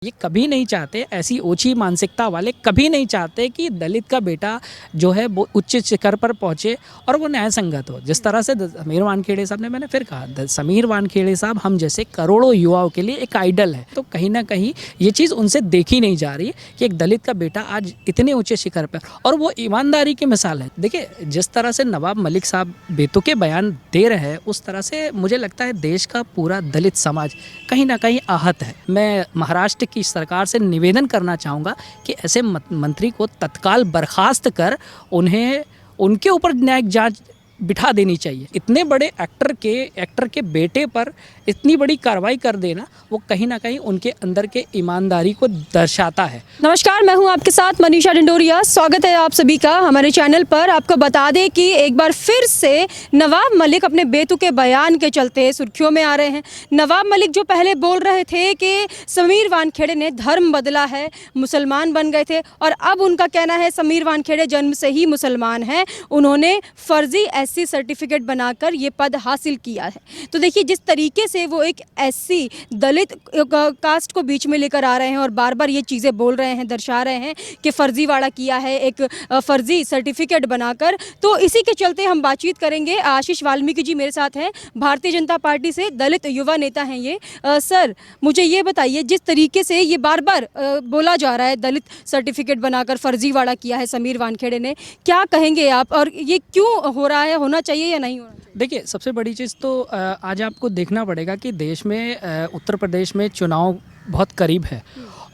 ये कभी नहीं चाहते, ऐसी ओछी मानसिकता वाले कभी नहीं चाहते कि दलित का बेटा जो है वो उच्च शिखर पर पहुंचे और वो न्याय संगत हो। जिस तरह से समीर वानखेड़े साहब ने, मैंने फिर कहा, समीर वानखेड़े साहब हम जैसे करोड़ों युवाओं के लिए एक आइडल है। तो कहीं ना कहीं ये चीज़ उनसे देखी नहीं जा रही कि एक दलित का बेटा आज इतने ऊंचे शिखर पर, और वो ईमानदारी की मिसाल है। देखिए, जिस तरह से नवाब मलिक साहब बेतुके बयान दे रहे हैं, उस तरह से मुझे लगता है देश का पूरा दलित समाज कहीं ना कहीं आहत है। मैं महाराष्ट्र की सरकार से निवेदन करना चाहूँगा कि ऐसे मंत्री को तत्काल बर्खास्त कर उन्हें उनके ऊपर न्यायिक जांच बिठा देनी चाहिए। इतने बड़े एक्टर के बेटे पर इतनी बड़ी कार्रवाई कर देना, वो कहीं ना कहीं उनके अंदर के ईमानदारी को दर्शाता है। नमस्कार, मैं हूं आपके साथ मनीषा डिंडोरिया। स्वागत है आप सभी का हमारे चैनल पर। आपको बता दें कि एक बार फिर से नवाब मलिक अपने बेतुके बयान के चलते सुर्खियों में आ रहे हैं। नवाब मलिक जो पहले बोल रहे थे कि समीर वानखेड़े ने धर्म बदला है, मुसलमान बन गए थे, और अब उनका कहना है समीर वानखेड़े जन्म से ही मुसलमान हैं, उन्होंने फर्जी एससी सर्टिफिकेट बनाकर ये पद हासिल किया है। तो देखिए, जिस तरीके से वो एक एससी दलित कास्ट को बीच में लेकर आ रहे हैं और बार बार ये चीज़ें बोल रहे हैं, दर्शा रहे हैं कि फर्जीवाड़ा किया है एक फर्जी सर्टिफिकेट बनाकर। तो इसी के चलते हम बातचीत करेंगे। आशीष वाल्मीकि जी मेरे साथ हैं, भारतीय जनता पार्टी से दलित युवा नेता हैं ये। सर, मुझे ये बताइए, जिस तरीके से ये बार बार बोला जा रहा है दलित सर्टिफिकेट बनाकर फर्जीवाड़ा किया है समीर वानखेड़े ने, क्या कहेंगे आप, और ये क्यों हो रहा है, होना चाहिए या नहीं होना चाहिए? देखिए, सबसे बड़ी चीज़ तो आज आपको देखना पड़ेगा कि देश में उत्तर प्रदेश में चुनाव बहुत करीब है,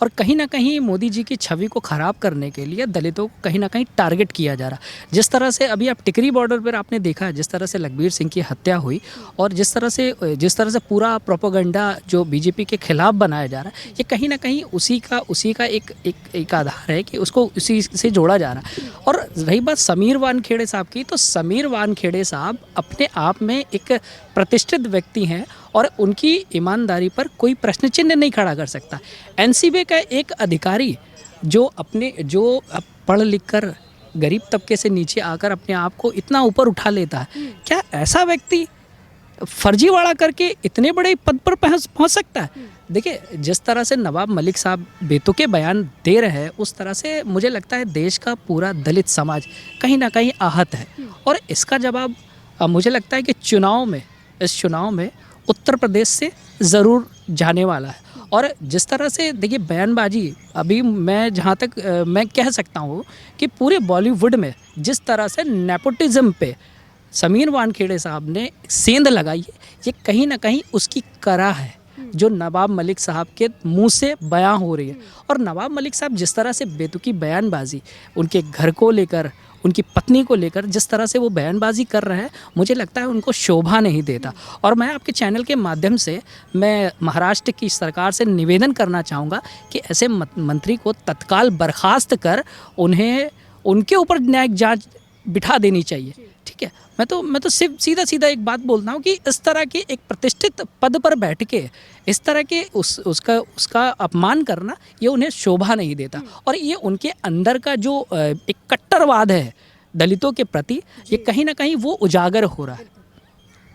और कहीं ना कहीं मोदी जी की छवि को ख़राब करने के लिए दलितों को कहीं ना कहीं टारगेट किया जा रहा। जिस तरह से अभी आप टिकरी बॉर्डर पर आपने देखा, जिस तरह से लखबीर सिंह की हत्या हुई, और जिस तरह से पूरा प्रोपेगेंडा जो बीजेपी के खिलाफ बनाया जा रहा है, ये कहीं ना कहीं उसी का एक आधार है कि उसको उसी से जोड़ा जा रहा है। और रही बात समीर वानखेड़े साहब की, तो समीर वानखेड़े साहब अपने आप में एक प्रतिष्ठित व्यक्ति हैं और उनकी ईमानदारी पर कोई प्रश्न चिन्ह नहीं खड़ा कर सकता। एनसीबी का एक अधिकारी जो पढ़ लिख कर गरीब तबके से नीचे आकर अपने आप को इतना ऊपर उठा लेता है, क्या ऐसा व्यक्ति फर्जीवाड़ा करके इतने बड़े पद पर पहुंच सकता है? देखिए, जिस तरह से नवाब मलिक साहब बेतुके बयान दे रहे हैं, उस तरह से मुझे लगता है देश का पूरा दलित समाज कहीं ना कहीं आहत है। और इसका जवाब मुझे लगता है कि इस चुनाव में उत्तर प्रदेश से ज़रूर जाने वाला है। और जिस तरह से देखिए बयानबाजी, अभी मैं जहाँ तक मैं कह सकता हूँ कि पूरे बॉलीवुड में जिस तरह से नेपोटिज्म पे समीर वानखेड़े साहब ने सेंध लगाई है, ये कहीं ना कहीं उसकी करा है जो नवाब मलिक साहब के मुंह से बयां हो रही है। और नवाब मलिक साहब जिस तरह से बेतुकी बयानबाजी उनके घर को लेकर, उनकी पत्नी को लेकर जिस तरह से वो बयानबाजी कर रहे हैं, मुझे लगता है उनको शोभा नहीं देता। और मैं आपके चैनल के माध्यम से मैं महाराष्ट्र की सरकार से निवेदन करना चाहूँगा कि ऐसे मंत्री को तत्काल बर्खास्त कर उन्हें उनके ऊपर न्यायिक जांच बिठा देनी चाहिए। ठीक है, मैं तो सिर्फ सीधा एक बात बोलता हूँ कि इस तरह के एक प्रतिष्ठित पद पर बैठ के इस तरह के उसका अपमान करना, ये उन्हें शोभा नहीं देता। और ये उनके अंदर का जो एक कट्टरवाद है दलितों के प्रति, ये कहीं ना कहीं वो उजागर हो रहा है।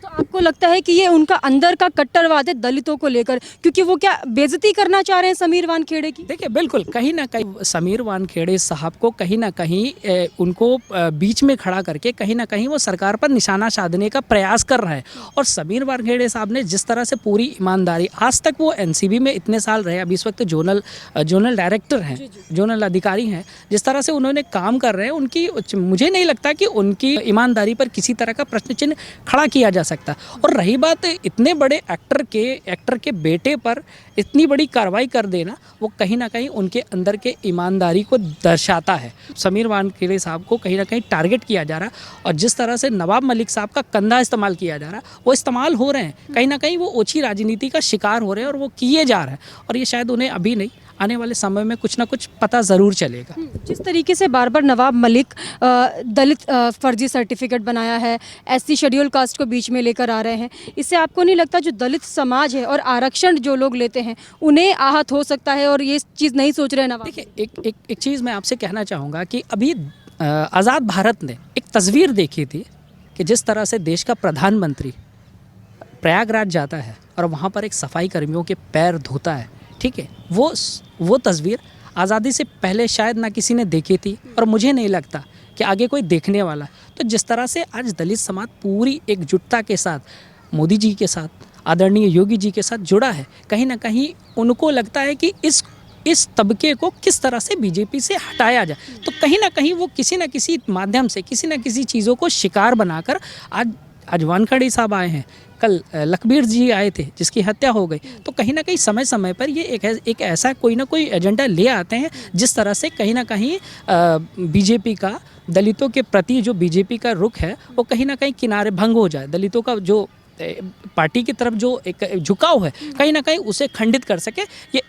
तो आपको लगता है कि ये उनका अंदर का कट्टरवाद है दलितों को लेकर, क्योंकि वो क्या बेइज्जती करना चाह रहे हैं समीर वानखेड़े की? देखिए, बिल्कुल कहीं ना कहीं समीर वानखेड़े साहब को कहीं ना कहीं उनको बीच में खड़ा करके कहीं ना कहीं वो सरकार पर निशाना साधने का प्रयास कर रहे हैं। और समीर वानखेड़े साहब ने जिस तरह से पूरी ईमानदारी, आज तक वो एनसीबी में इतने साल रहे, अभी इस वक्त जोनल डायरेक्टर हैं, जोनल अधिकारी हैं, जिस तरह से उन्होंने काम कर रहे हैं, उनकी मुझे नहीं लगता कि उनकी ईमानदारी पर किसी तरह का प्रश्न चिन्ह खड़ा किया जा सकता। और रही बात इतने बड़े एक्टर के बेटे पर इतनी बड़ी कार्रवाई कर देना, वो कहीं ना कहीं उनके अंदर के ईमानदारी को दर्शाता है। समीर वानखेड़े साहब को कहीं ना कहीं टारगेट किया जा रहा, और जिस तरह से नवाब मलिक साहब का कंधा इस्तेमाल किया जा रहा, वो इस्तेमाल हो रहे हैं, कहीं ना कहीं वो ओछी राजनीति का शिकार हो रहे हैं, और वो किए जा रहे हैं। और ये शायद उन्हें अभी नहीं, आने वाले समय में कुछ ना कुछ पता ज़रूर चलेगा। जिस तरीके से बार बार नवाब मलिक दलित फर्जी सर्टिफिकेट बनाया है, एससी शेड्यूल कास्ट को बीच में लेकर आ रहे हैं, इससे आपको नहीं लगता जो दलित समाज है और आरक्षण जो लोग लेते हैं उन्हें आहत हो सकता है, और ये चीज़ नहीं सोच रहे नवाब? देखिए, एक चीज़ मैं आपसे कहना चाहूँगा कि अभी आज़ाद भारत ने एक तस्वीर देखी थी कि जिस तरह से देश का प्रधानमंत्री प्रयागराज जाता है और वहाँ पर एक सफाई कर्मियों के पैर धोता है, ठीक है, वो तस्वीर आज़ादी से पहले शायद ना किसी ने देखी थी और मुझे नहीं लगता कि आगे कोई देखने वाला। तो जिस तरह से आज दलित समाज पूरी एकजुटता के साथ मोदी जी के साथ, आदरणीय योगी जी के साथ जुड़ा है, कहीं ना कहीं उनको लगता है कि इस तबके को किस तरह से बीजेपी से हटाया जाए। तो कहीं ना कहीं वो किसी न किसी माध्यम से किसी न किसी चीज़ों को शिकार बनाकर आज वानखड़े साहब आए हैं, कल लखबीर जी आए थे जिसकी हत्या हो गई। तो कहीं ना कहीं समय समय पर ये एक ऐसा कोई ना कोई एजेंडा ले आते हैं जिस तरह से कहीं ना कहीं बीजेपी का दलितों के प्रति जो बीजेपी का रुख है वो कहीं ना कहीं किनारे भंग हो जाए, दलितों का जो पार्टी की तरफ जो एक झुकाव है कहीं ना कहीं उसे खंडित कर सके। ये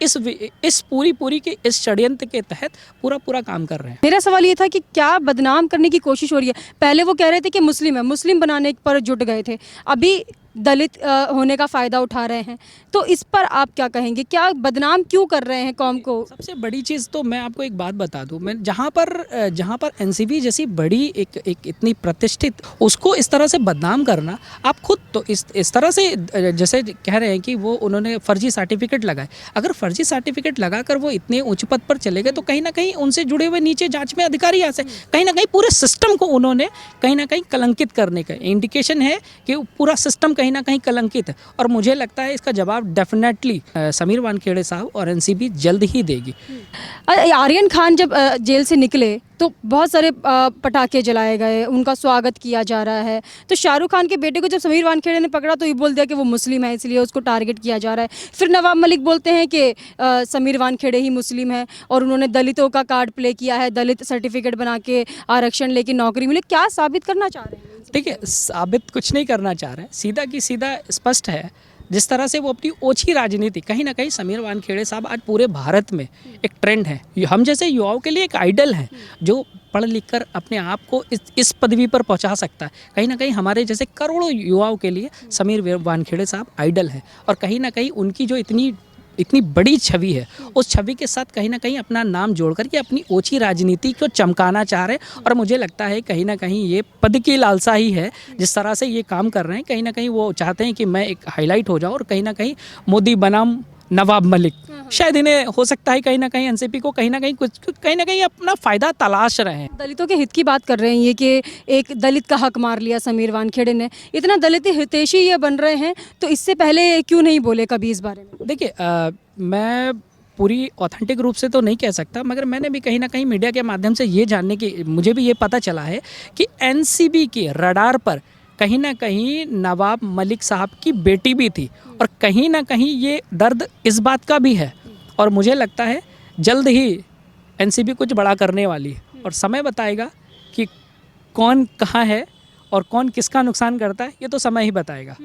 इस पूरी के इस षड्यंत्र के तहत पूरा काम कर रहे हैं। मेरा सवाल ये था कि क्या बदनाम करने की कोशिश हो रही है? पहले वो कह रहे थे कि मुस्लिम है, मुस्लिम बनाने पर जुट गए थे, अभी दलित होने का फ़ायदा उठा रहे हैं। तो इस पर आप क्या कहेंगे? क्या बदनाम क्यों कर रहे हैं कौम को? सबसे बड़ी चीज़ तो मैं आपको एक बात बता दूं, मैं जहाँ पर एनसीबी जैसी बड़ी एक इतनी प्रतिष्ठित, उसको इस तरह से बदनाम करना, आप खुद तो इस तरह से जैसे कह रहे हैं कि वो उन्होंने फर्जी सर्टिफिकेट लगाए। अगर फर्जी सर्टिफिकेट लगाकर वो इतने उच्च पद पर चले गए तो कहीं ना कहीं उनसे जुड़े हुए नीचे जांच में अधिकारी आ सकते, कहीं ना कहीं पूरे सिस्टम को उन्होंने कहीं ना कहीं कलंकित करने का इंडिकेशन है कि पूरा सिस्टम कहीं ना कहीं कलंकित है। और मुझे लगता है इसका जवाब डेफिनेटली समीर वानखेड़े साहब और एनसीबी जल्द ही देगी। आर्यन खान जब जेल से निकले तो बहुत सारे पटाखे जलाए गए, उनका स्वागत किया जा रहा है। तो शाहरुख खान के बेटे को जब समीर वानखेड़े ने पकड़ा तो ये बोल दिया कि वो मुस्लिम है इसलिए उसको टारगेट किया जा रहा है। फिर नवाब मलिक बोलते हैं कि समीर वानखेड़े ही मुस्लिम है और उन्होंने दलितों का कार्ड प्ले किया है, दलित सर्टिफिकेट बना के आरक्षण लेके नौकरी मिले। क्या साबित करना चाह रहे हैं? देखिए, साबित कुछ नहीं करना चाह रहे हैं, सीधा की सीधा स्पष्ट है। जिस तरह से वो अपनी ओछी राजनीति, कहीं ना कहीं समीर वानखेड़े साहब आज पूरे भारत में एक ट्रेंड है, हम जैसे युवाओं के लिए एक आइडल है जो पढ़ लिख कर अपने आप को इस पदवी पर पहुंचा सकता है। कहीं ना कहीं हमारे जैसे करोड़ों युवाओं के लिए समीर वानखेड़े साहब आइडल हैं और कहीं ना कहीं उनकी जो इतनी बड़ी छवि है, उस छवि के साथ कहीं ना कहीं अपना नाम जोड़ करके अपनी ओछी राजनीति को चमकाना चाह रहे हैं। और मुझे लगता है कहीं ना कहीं ये पद की लालसा ही है जिस तरह से ये काम कर रहे हैं। कहीं ना कहीं वो चाहते हैं कि मैं एक हाईलाइट हो जाऊं और कहीं ना कहीं मोदी बनाम नवाब मलिक, शायद इन्हें हो सकता है कहीं ना कहीं एनसीपी को कहीं ना कहीं अपना फ़ायदा तलाश रहे हैं। दलितों के हित की बात कर रहे हैं ये कि एक दलित का हक मार लिया समीर वानखेड़े ने, इतना दलित हितैषी ये बन रहे हैं, तो इससे पहले क्यों नहीं बोले कभी इस बारे में? देखिए, मैं पूरी ऑथेंटिक रूप से तो नहीं कह सकता, मगर मैंने भी कहीं ना कहीं मीडिया के माध्यम से ये जानने की, मुझे भी ये पता चला है कि एनसीबी के रडार पर कहीं ना कहीं नवाब मलिक साहब की बेटी भी थी और कहीं ना कहीं ये दर्द इस बात का भी है। और मुझे लगता है जल्द ही एनसीबी कुछ बड़ा करने वाली है और समय बताएगा कि कौन कहाँ है और कौन किसका नुकसान करता है, ये तो समय ही बताएगा।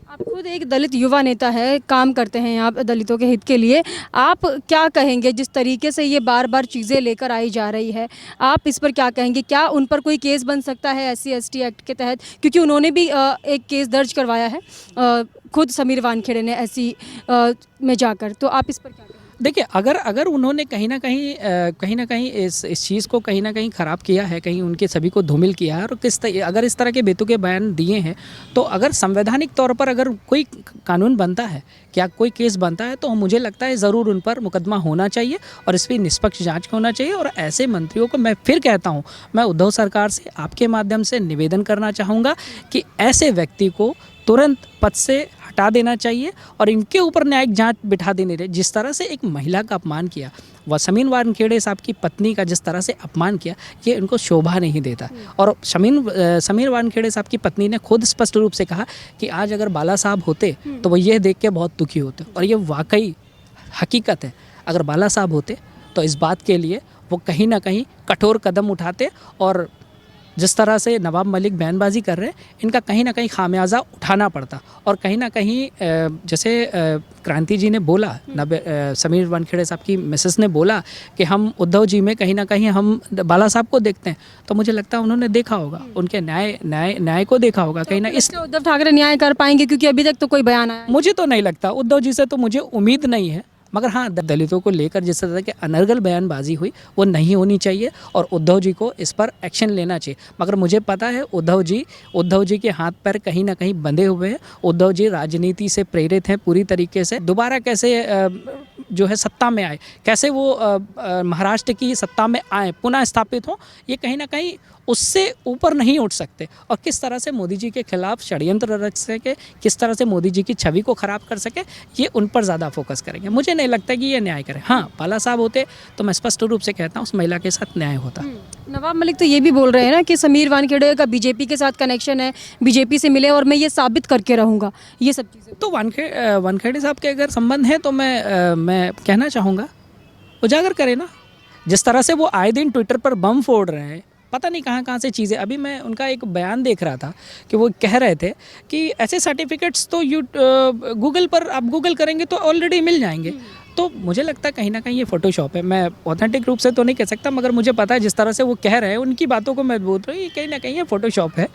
आप खुद एक दलित युवा नेता है, काम करते हैं आप दलितों के हित के लिए, आप क्या कहेंगे जिस तरीके से ये बार बार चीज़ें लेकर आई जा रही है, आप इस पर क्या कहेंगे? क्या उन पर कोई केस बन सकता है SC/ST एक्ट के तहत? क्योंकि उन्होंने भी एक केस दर्ज करवाया है खुद समीर वानखेड़े ने SC में जाकर, तो आप इस पर क्या कहेंगे? देखिए, अगर उन्होंने कहीं ना कहीं इस चीज़ को कहीं ना कहीं ख़राब किया है, कहीं उनके सभी को धूमिल किया है और अगर इस तरह के बेतुके बयान दिए हैं, तो अगर संवैधानिक तौर पर अगर कोई कानून बनता है, क्या कोई केस बनता है, तो मुझे लगता है ज़रूर उन पर मुकदमा होना चाहिए और इस पर निष्पक्ष जाँच होना चाहिए। और ऐसे मंत्रियों को मैं फिर कहता हूँ, मैं उद्धव सरकार से आपके माध्यम से निवेदन करना चाहूँगा कि ऐसे व्यक्ति को तुरंत पद से हटा देना चाहिए और इनके ऊपर न्यायिक जांच बिठा देनी चाहिए। जिस तरह से एक महिला का अपमान किया, वह समीर वानखेड़े साहब की पत्नी का जिस तरह से अपमान किया, ये इनको शोभा नहीं देता। और समीर वानखेड़े साहब की पत्नी ने खुद स्पष्ट रूप से कहा कि आज अगर बाला साहब होते तो वो ये देख के बहुत दुखी होते, और ये वाकई हकीकत है। अगर बाला साहब होते तो इस बात के लिए वो कहीं ना कहीं कठोर कदम उठाते और जिस तरह से नवाब मलिक बयानबाजी कर रहे हैं, इनका कहीं ना कहीं खामियाजा उठाना पड़ता। और कहीं ना कहीं जैसे क्रांति जी ने बोला, समीर वानखेड़े साहब की मिसेस ने बोला कि हम उद्धव जी में कहीं ना कहीं हम बाला साहब को देखते हैं, तो मुझे लगता है उन्होंने देखा होगा, उनके न्याय को देखा होगा कहीं ना। इस उद्धव ठाकरे न्याय कर पाएंगे? क्योंकि अभी तक तो कोई बयान आया मुझे तो नहीं लगता, उद्धव जी से तो मुझे उम्मीद नहीं है। मगर हाँ, दलितों को लेकर जिस तरह के अनर्गल बयानबाजी हुई वो नहीं होनी चाहिए और उद्धव जी को इस पर एक्शन लेना चाहिए। मगर मुझे पता है उद्धव जी के हाथ पैर कहीं ना कहीं बंधे हुए हैं। उद्धव जी राजनीति से प्रेरित हैं पूरी तरीके से। दोबारा कैसे जो है सत्ता में आए, कैसे वो महाराष्ट्र की सत्ता में आए, पुनः स्थापित हों, ये कहीं ना कहीं उससे ऊपर नहीं उठ सकते। और किस तरह से मोदी जी के खिलाफ षड्यंत्र रच सके, किस तरह से मोदी जी की छवि को ख़राब कर सके, ये उन पर ज़्यादा फोकस करेंगे। मुझे नहीं लगता कि ये न्याय करें। हाँ, बाला साहब होते तो मैं स्पष्ट रूप से कहता हूँ उस महिला के साथ न्याय होता। नवाब मलिक तो ये भी बोल रहे हैं ना कि समीर वानखेड़े का बीजेपी के साथ कनेक्शन है, बीजेपी से मिले और मैं ये साबित करके रहूँगा, ये सब चीज़ें। तो वानखेड़े साहब के अगर संबंध है तो मैं कहना चाहूँगा उजागर करें ना। जिस तरह से वो आए दिन ट्विटर पर बम फोड़ रहे हैं, पता नहीं कहाँ से चीज़ें। अभी मैं उनका एक बयान देख रहा था कि वो कह रहे थे कि ऐसे सर्टिफिकेट्स तो गूगल पर आप गूगल करेंगे तो ऑलरेडी मिल जाएंगे। तो मुझे लगता है कहीं ना कहीं ये फ़ोटोशॉप है। मैं ऑथेंटिक रूप से तो नहीं कह सकता, मगर मुझे पता है जिस तरह से वो कह रहे हैं, उनकी बातों को मैं बोल रहा हूँ, ये कहीं ना कहीं ये फ़ोटोशॉप है।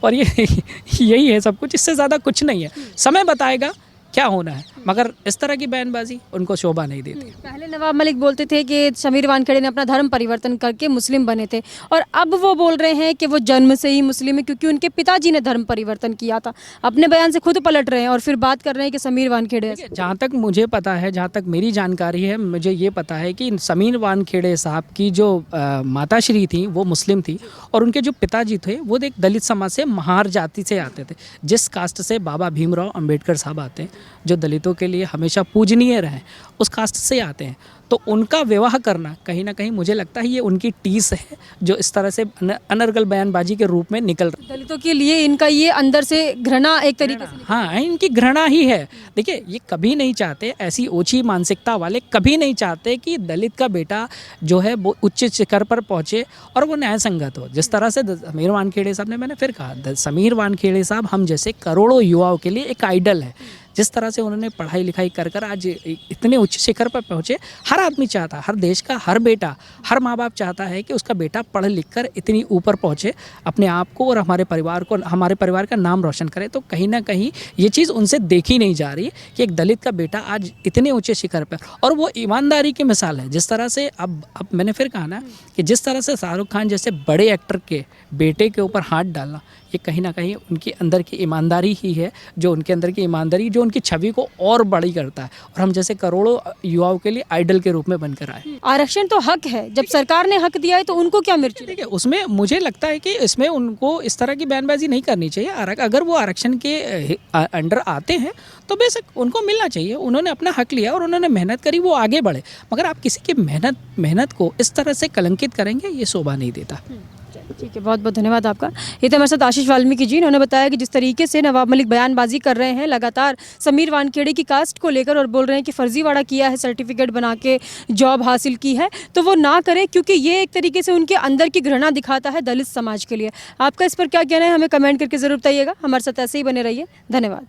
और ये यही है सब कुछ, इससे ज़्यादा कुछ नहीं है। समय बताएगा क्या होना है, मगर इस तरह की बयानबाजी उनको शोभा नहीं देती। पहले नवाब मलिक बोलते थे कि समीर वानखेड़े ने अपना धर्म परिवर्तन करके मुस्लिम बने थे, और अब वो बोल रहे हैं कि वो जन्म से ही मुस्लिम है क्योंकि उनके पिताजी ने धर्म परिवर्तन किया था। अपने बयान से खुद पलट रहे हैं और फिर बात कर रहे हैं कि समीर वानखेड़े। जहाँ तक मुझे पता है, जहाँ तक मेरी जानकारी है, मुझे ये पता है कि समीर वानखेड़े साहब की जो माताश्री थी वो मुस्लिम थी, और उनके जो पिताजी थे वो एक दलित समाज से, महार जाति से आते थे, जिस कास्ट से बाबा भीमराव अंबेडकर साहब आते हैं, जो दलितों के लिए हमेशा पूजनीय रहे, उस कास्ट से आते हैं। तो उनका विवाह करना कहीं ना कहीं मुझे लगता है ये उनकी टीस है, जो इस तरह से अनर्गल बयानबाजी के रूप में निकल रही है। दलितों के लिए इनका ये अंदर से घृणा एक तरीके से। हाँ, इनकी घृणा ही है। देखिए, ये कभी नहीं चाहते, ऐसी ओछी मानसिकता वाले कभी नहीं चाहते कि दलित का बेटा जो है वो उच्च शिखर पर पहुँचे और वो न्याय संगत हो। जिस तरह से समीर वानखेड़े साहब ने, मैंने फिर कहा, समीर वानखेड़े साहब हम जैसे करोड़ों युवाओं के लिए एक आइडल है। जिस तरह से उन्होंने पढ़ाई लिखाई कर आज इतने उच्च शिखर पर पहुँचे, हर आदमी चाहता, हर देश का हर बेटा, हर माँ बाप चाहता है कि उसका बेटा पढ़ लिख कर इतनी ऊपर पहुँचे, अपने आप को और हमारे परिवार का नाम रोशन करे। तो कहीं ना कहीं ये चीज़ उनसे देखी नहीं जा रही कि एक दलित का बेटा आज इतने ऊंचे शिखर पर, और वो ईमानदारी की मिसाल है। जिस तरह से अब मैंने फिर कहा ना कि जिस तरह से शाहरुख खान जैसे बड़े एक्टर के बेटे के ऊपर हाथ डालना, ये कहीं ना कहीं उनके अंदर की ईमानदारी ही है, जो उनके अंदर की ईमानदारी जो उनकी छवि को और बड़ी करता है, और हम जैसे करोड़ों युवाओं के लिए आइडल के रूप में बनकर आए। आरक्षण तो हक है, जब सरकार ने हक दिया है तो उनको क्या मिर्ची? देखिए, उसमें मुझे लगता है कि इसमें उनको इस तरह की बयानबाजी नहीं करनी चाहिए। अगर वो आरक्षण के अंडर आते हैं तो बेशक उनको मिलना चाहिए। उन्होंने अपना हक लिया और उन्होंने मेहनत करी, वो आगे बढ़े। मगर आप किसी की मेहनत को इस तरह से कलंकित करेंगे, ये शोभा नहीं देता। ठीक है, बहुत बहुत धन्यवाद आपका। ये थे हमारे साथ आशीष वाल्मीकि जी। उन्होंने बताया कि जिस तरीके से नवाब मलिक बयानबाजी कर रहे हैं लगातार समीर वानखेड़े की कास्ट को लेकर, और बोल रहे हैं कि फर्जीवाड़ा किया है, सर्टिफिकेट बना के जॉब हासिल की है, तो वो ना करें, क्योंकि ये एक तरीके से उनके अंदर की घृणा दिखाता है दलित समाज के लिए। आपका इस पर क्या कहना है, हमें कमेंट करके ज़रूर बताइएगा। हमारे साथ ऐसे ही बने रहिए। धन्यवाद।